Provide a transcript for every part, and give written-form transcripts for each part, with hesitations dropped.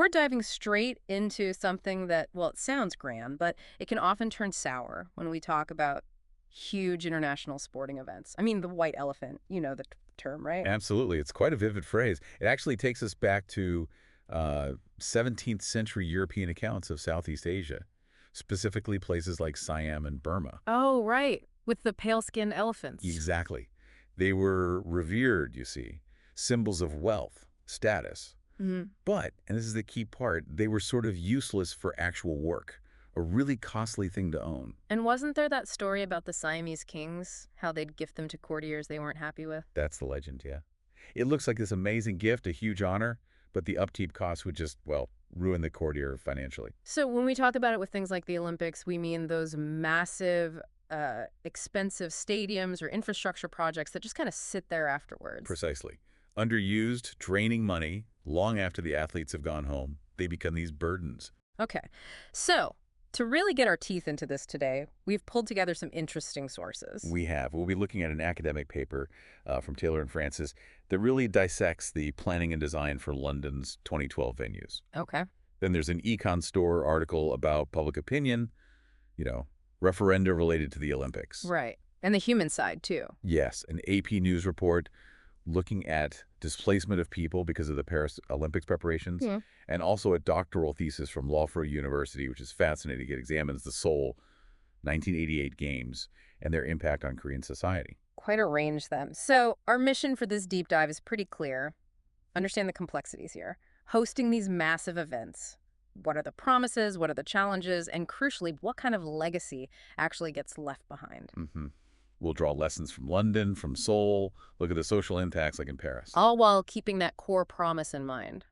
We're diving straight into something that, well, it sounds grand, but it can often turn sour when we talk about huge international sporting events. I mean, the white elephant, you know the term, right? Absolutely. It's quite a vivid phrase. It actually takes us back to 17th century European accounts of Southeast Asia, specifically places like Siam and Burma. Oh, right. With the pale-skinned elephants. Exactly. They were revered, you see, symbols of wealth, status. Hmm. But, and this is the key part, they were sort of useless for actual work, a really costly thing to own. And wasn't there that story about the Siamese kings, how they'd gift them to courtiers they weren't happy with? That's the legend, yeah. It looks like this amazing gift, a huge honor, but the upkeep costs would just, well, ruin the courtier financially. So when we talk about it with things like the Olympics, we mean those massive, expensive stadiums or infrastructure projects that just kind of sit there afterwards. Precisely. Underused, draining money, long after the athletes have gone home, they become these burdens. Okay. So to really get our teeth into this today, we've pulled together some interesting sources. We have. We'll be looking at an academic paper from Taylor and Francis that really dissects the planning and design for London's 2012 venues. Okay. Then there's an Econ Store article about public opinion, referenda related to the Olympics. Right. And the human side, too. Yes, an AP News report looking at displacement of people because of the Paris Olympics preparations, Yeah. and also a doctoral thesis from Loughborough University, which is fascinating. It examines the Seoul 1988 Games and their impact on Korean society. Quite a range, then. So our mission for this deep dive is pretty clear. Understand the complexities here. Hosting these massive events. What are the promises? What are the challenges? And crucially, what kind of legacy actually gets left behind? We'll draw lessons from London, from Seoul, look at the social impacts like in Paris. All while keeping that core promise in mind.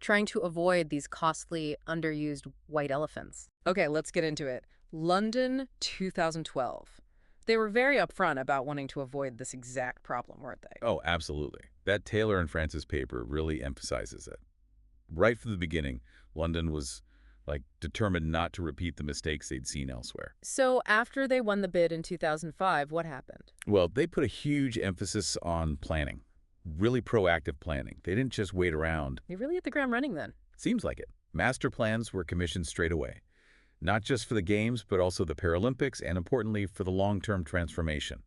Trying to avoid these costly, underused white elephants. Okay, let's get into it. London 2012. They were very upfront about wanting to avoid this exact problem, weren't they? Oh, absolutely. That Taylor and Francis paper really emphasizes it. Right from the beginning, London was determined not to repeat the mistakes they'd seen elsewhere. So after they won the bid in 2005, what happened? Well, they put a huge emphasis on planning, really proactive planning. They didn't just wait around. They really hit the ground running then. Seems like it. Master plans were commissioned straight away, not just for the Games, but also the Paralympics, and importantly, for the long-term transformation,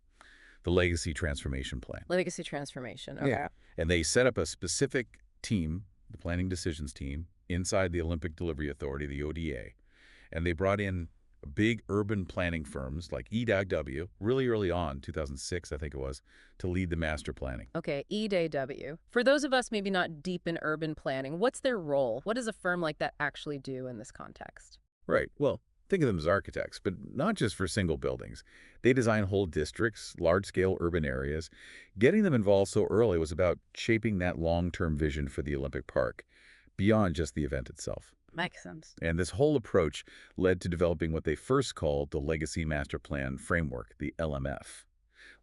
the Legacy Transformation Plan. Legacy transformation, okay. Yeah. And they set up a specific team, the Planning Decisions Team, inside the Olympic Delivery Authority, the ODA, and they brought in big urban planning firms like EW really early on, 2006, I think it was, to lead the master planning. Okay, EW. For those of us maybe not deep in urban planning, what's their role? What does a firm like that actually do in this context? Right. Well, think of them as architects, but not just for single buildings. They design whole districts, large-scale urban areas. Getting them involved so early was about shaping that long-term vision for the Olympic Park, beyond just the event itself. Makes sense. And this whole approach led to developing what they first called the Legacy Master Plan Framework, the LMF.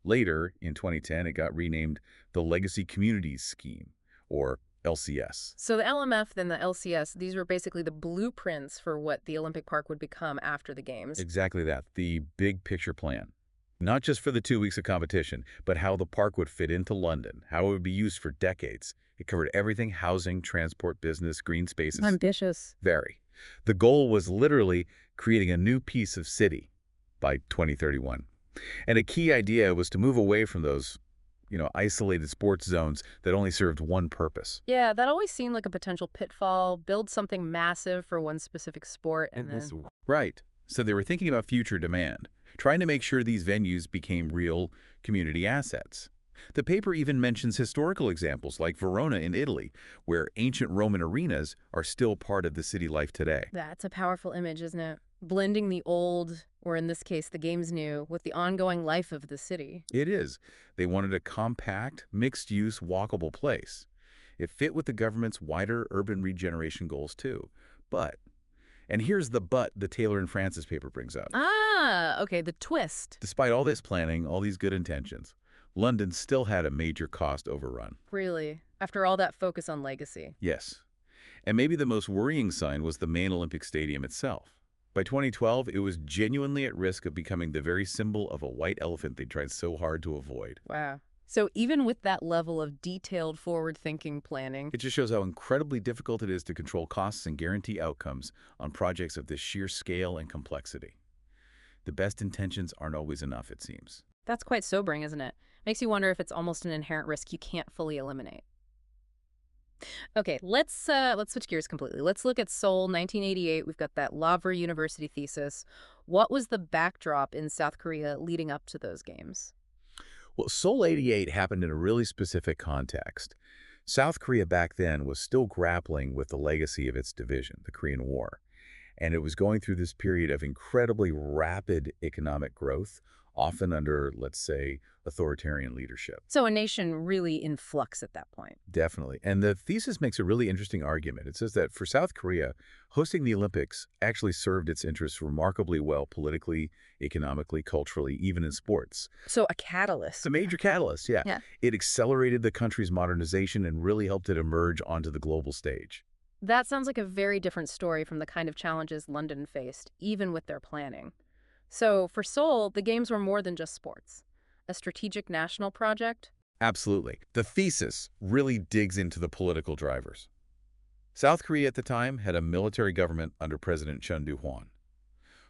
Later, in 2010, it got renamed the Legacy Communities Scheme, or LCS. So the LMF, then the LCS, these were basically the blueprints for what the Olympic Park would become after the Games. Exactly that, the big picture plan. Not just for the 2 weeks of competition, but how the park would fit into London, how it would be used for decades. It covered everything: housing, transport, business, green spaces. Ambitious. Very. The goal was literally creating a new piece of city by 2031. And a key idea was to move away from those, isolated sports zones that only served one purpose. Yeah, that always seemed like a potential pitfall. Build something massive for one specific sport and then... Right. So they were thinking about future demand, trying to make sure these venues became real community assets. The paper even mentions historical examples like Verona in Italy, where ancient Roman arenas are still part of the city life today. That's a powerful image, isn't it? Blending the old, or in this case, the Games new, with the ongoing life of the city. It is. They wanted a compact, mixed-use, walkable place. It fit with the government's wider urban regeneration goals, too. But, and here's the but the Taylor and Francis paper brings up. Ah, okay, the twist. Despite all this planning, all these good intentions, London still had a major cost overrun. Really? After all that focus on legacy. Yes. And maybe the most worrying sign was the main Olympic Stadium itself. By 2012, it was genuinely at risk of becoming the very symbol of a white elephant they tried so hard to avoid. Wow. So even with that level of detailed forward-thinking planning, It just shows how incredibly difficult it is to control costs and guarantee outcomes on projects of this sheer scale and complexity. The best intentions aren't always enough, it seems. that's quite sobering, isn't it? Makes you wonder if it's almost an inherent risk you can't fully eliminate. Okay, let's switch gears completely. Let's look at Seoul 1988. We've got that Lavra University thesis. What was the backdrop in South Korea leading up to those games? Well, Seoul 88 happened in a really specific context. South Korea back then was still grappling with the legacy of its division, the Korean War, and it was going through this period of incredibly rapid economic growth, often under, let's say, authoritarian leadership. So a nation really in flux at that point. Definitely. And the thesis makes a really interesting argument. It says that for South Korea, hosting the Olympics actually served its interests remarkably well politically, economically, culturally, even in sports. So a catalyst. It's a major catalyst, yeah. Yeah. It accelerated the country's modernization and really helped it emerge onto the global stage. That sounds like a very different story from the kind of challenges London faced, even with their planning. So for Seoul, the games were more than just sports. A strategic national project? Absolutely. The thesis really digs into the political drivers. South Korea at the time had a military government under President Chun Doo-hwan.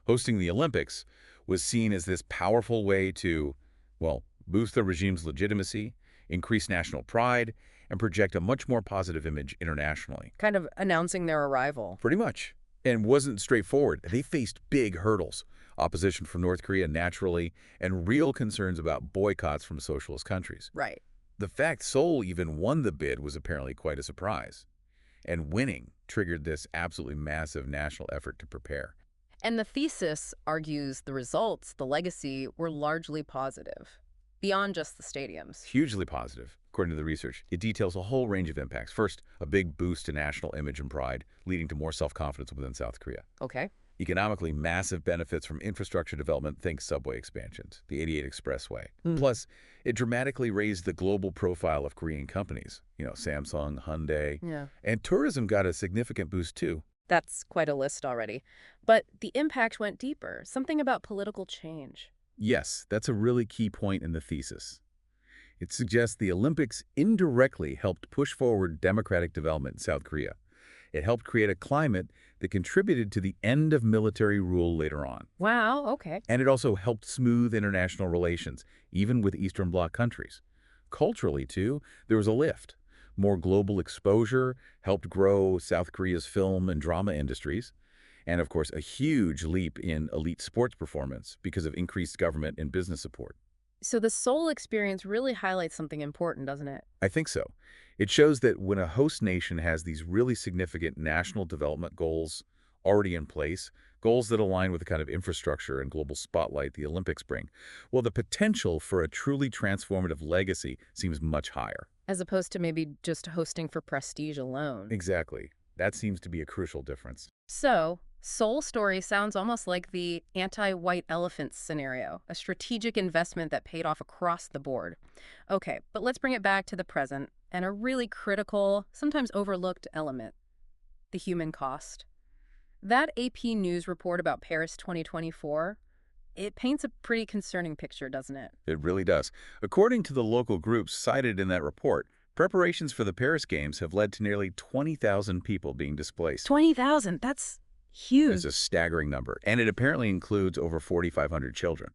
Hosting the Olympics was seen as this powerful way to, well, boost the regime's legitimacy, increase national pride, and project a much more positive image internationally. Kind of announcing their arrival. Pretty much. And wasn't straightforward. They faced big hurdles. Opposition from North Korea naturally, and real concerns about boycotts from socialist countries. Right. The fact Seoul even won the bid was apparently quite a surprise. And winning triggered this absolutely massive national effort to prepare. And the thesis argues the results, the legacy, were largely positive, beyond just the stadiums. Hugely positive, according to the research. It details a whole range of impacts. First, a big boost to national image and pride, leading to more self-confidence within South Korea. Okay. Economically, massive benefits from infrastructure development, think subway expansions, the 88 Expressway. Plus, it dramatically raised the global profile of Korean companies, Samsung, Hyundai. Yeah. And tourism got a significant boost too. That's quite a list already. But the impact went deeper, something about political change. Yes, that's a really key point in the thesis. It suggests the Olympics indirectly helped push forward democratic development in South Korea. It helped create a climate that contributed to the end of military rule later on. Wow, okay. And it also helped smooth international relations, even with Eastern Bloc countries. Culturally, too, there was a lift. More global exposure helped grow South Korea's film and drama industries. And, of course, a huge leap in elite sports performance because of increased government and business support. So the Seoul experience really highlights something important, doesn't it? I think so. It shows that when a host nation has these really significant national development goals already in place, goals that align with the kind of infrastructure and global spotlight the Olympics bring, well, the potential for a truly transformative legacy seems much higher. As opposed to maybe just hosting for prestige alone. Exactly. That seems to be a crucial difference. So, Seoul Story sounds almost like the anti-white elephant scenario, a strategic investment that paid off across the board. Okay, but let's bring it back to the present and a really critical, sometimes overlooked element, the human cost. That AP News report about Paris 2024, it paints a pretty concerning picture, doesn't it? It really does. According to the local groups cited in that report, preparations for the Paris Games have led to nearly 20,000 people being displaced. 20,000, that's huge. It's a staggering number, and it apparently includes over 4,500 children.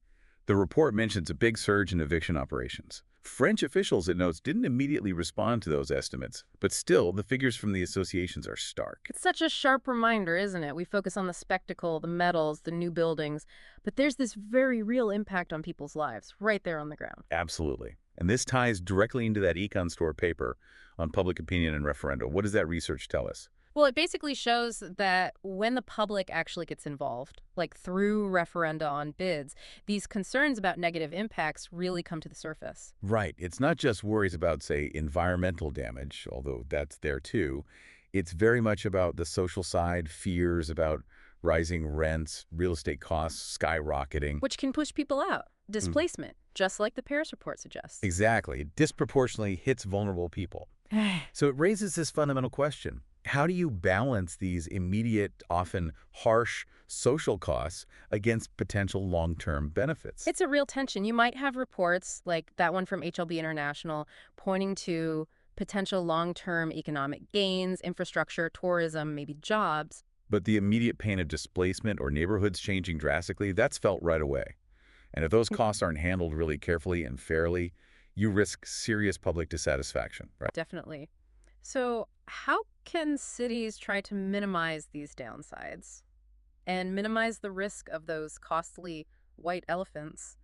The report mentions a big surge in eviction operations. French officials, it notes, didn't immediately respond to those estimates, but still, the figures from the associations are stark. It's such a sharp reminder, isn't it? We focus on the spectacle, the medals, the new buildings, but there's this very real impact on people's lives right there on the ground. Absolutely. And this ties directly into that Econ Store paper on public opinion and referenda. What does that research tell us? Well, it basically shows that when the public actually gets involved, like through referenda on bids, these concerns about negative impacts really come to the surface. Right. It's not just worries about, say, environmental damage, although that's there too. It's very much about the social side, fears about rising rents, real estate costs skyrocketing. Which can push people out. Displacement, just like the Paris report suggests. Exactly. It disproportionately hits vulnerable people. So it raises this fundamental question. How do you balance these immediate, often harsh social costs against potential long-term benefits? It's a real tension. You might have reports like that one from HLB International pointing to potential long-term economic gains, infrastructure, tourism, maybe jobs. But the immediate pain of displacement or neighborhoods changing drastically, that's felt right away. And if those costs aren't handled really carefully and fairly, you risk serious public dissatisfaction, right? Definitely. So, how can cities try to minimize these downsides and minimize the risk of those costly white elephants?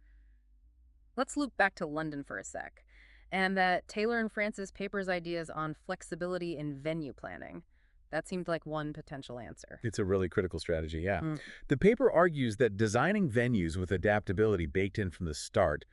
Let's loop back to London for a sec, and that Taylor and Francis paper's ideas on flexibility in venue planning. That seemed like one potential answer. It's a really critical strategy, yeah. Mm. The paper argues that designing venues with adaptability baked in from the start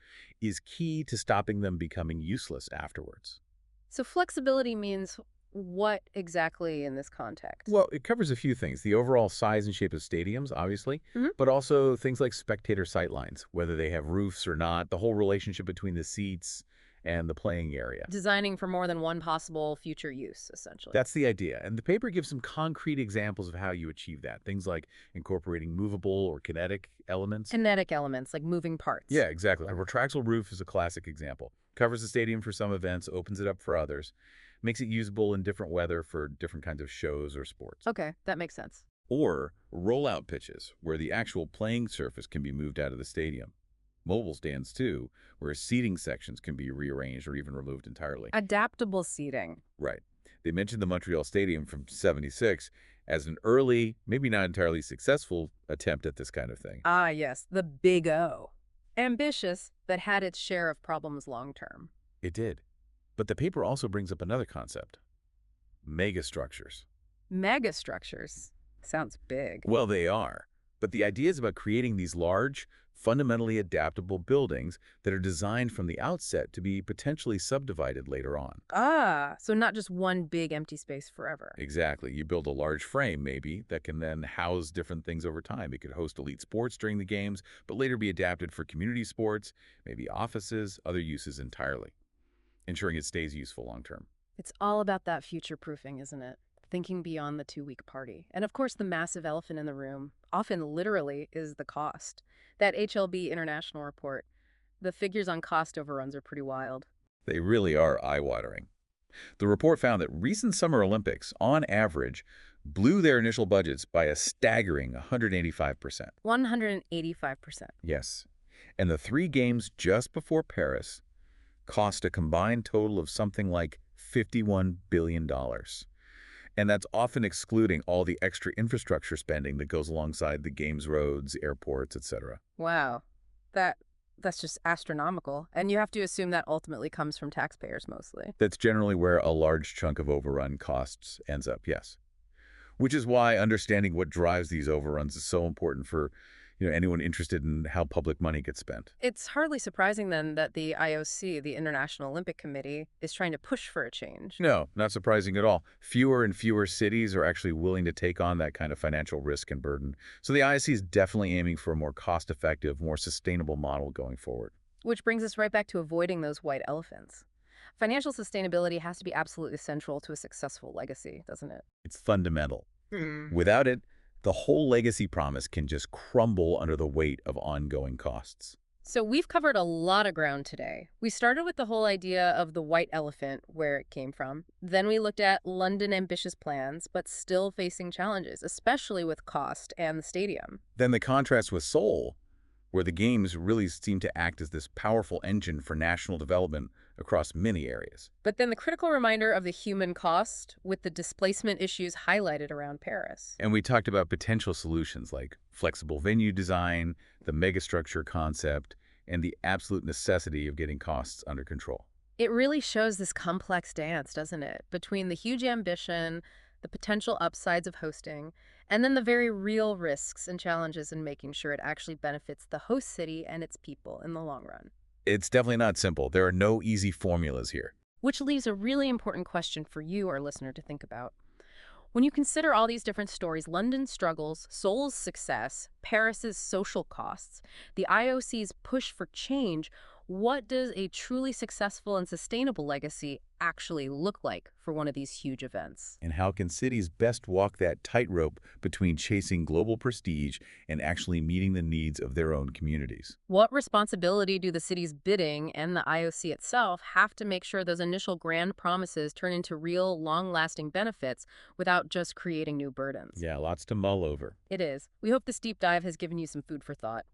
is key to stopping them becoming useless afterwards. So, flexibility means what exactly in this context? Well, it covers a few things. The overall size and shape of stadiums, obviously, Mhm. but also things like spectator sightlines, whether they have roofs or not, the whole relationship between the seats and the playing area. Designing for more than one possible future use, essentially. That's the idea. And the paper gives some concrete examples of how you achieve that. Things like incorporating movable or kinetic elements. Kinetic elements, like moving parts. Yeah, exactly. A retractable roof is a classic example. Covers the stadium for some events, opens it up for others, makes it usable in different weather for different kinds of shows or sports. Okay, that makes sense. Or rollout pitches, where the actual playing surface can be moved out of the stadium. Mobile stands, too, where seating sections can be rearranged or even removed entirely. Adaptable seating. Right. They mentioned the Montreal Stadium from '76 as an early, maybe not entirely successful attempt at this kind of thing. Ah, yes, the big O. Ambitious, but had its share of problems long term. It did. But the paper also brings up another concept: megastructures. Megastructures. Sounds big. Well, they are. But the idea is about creating these large, fundamentally adaptable buildings that are designed from the outset to be potentially subdivided later on. Ah, so not just one big empty space forever. Exactly. You build a large frame, maybe, that can then house different things over time. It could host elite sports during the games, but later be adapted for community sports, maybe offices, other uses entirely, ensuring it stays useful long term. It's all about that future proofing, isn't it? Thinking beyond the 2-week party. And of course, the massive elephant in the room, often literally, is the cost. That HLB International report, the figures on cost overruns are pretty wild. They really are eye-watering. The report found that recent Summer Olympics, on average, blew their initial budgets by a staggering 185%. 185%. Yes. And the three games just before Paris cost a combined total of something like $51 billion. And that's often excluding all the extra infrastructure spending that goes alongside the games roads, airports, etc. Wow. That's just astronomical. And you have to assume that ultimately comes from taxpayers mostly. That's generally where a large chunk of overrun costs ends up, yes. Which is why understanding what drives these overruns is so important for anyone interested in how public money gets spent. It's hardly surprising then that the IOC, the International Olympic Committee, is trying to push for a change. No, not surprising at all. Fewer and fewer cities are actually willing to take on that kind of financial risk and burden. So the IOC is definitely aiming for a more cost-effective, more sustainable model going forward. Which brings us right back to avoiding those white elephants. Financial sustainability has to be absolutely central to a successful legacy, doesn't it? It's fundamental. Hmm. Without it, the whole legacy promise can just crumble under the weight of ongoing costs. So we've covered a lot of ground today. We started with the whole idea of the white elephant, where it came from. Then we looked at London ambitious plans, but still facing challenges, especially with cost and the stadium. Then the contrast with Seoul, where the games really seem to act as this powerful engine for national development across many areas. But then the critical reminder of the human cost with the displacement issues highlighted around Paris. And we talked about potential solutions like flexible venue design, the megastructure concept, and the absolute necessity of getting costs under control. It really shows this complex dance, doesn't it? Between the huge ambition, the potential upsides of hosting, and then the very real risks and challenges in making sure it actually benefits the host city and its people in the long run. It's definitely not simple. There are no easy formulas here. Which leaves a really important question for you, our listener, to think about. When you consider all these different stories, London's struggles, Seoul's success, Paris's social costs, the IOC's push for change, what does a truly successful and sustainable legacy actually look like for one of these huge events? And how can cities best walk that tightrope between chasing global prestige and actually meeting the needs of their own communities? What responsibility do the city's bidding and the IOC itself have to make sure those initial grand promises turn into real, long-lasting benefits without just creating new burdens? Yeah, lots to mull over. It is. We hope this deep dive has given you some food for thought.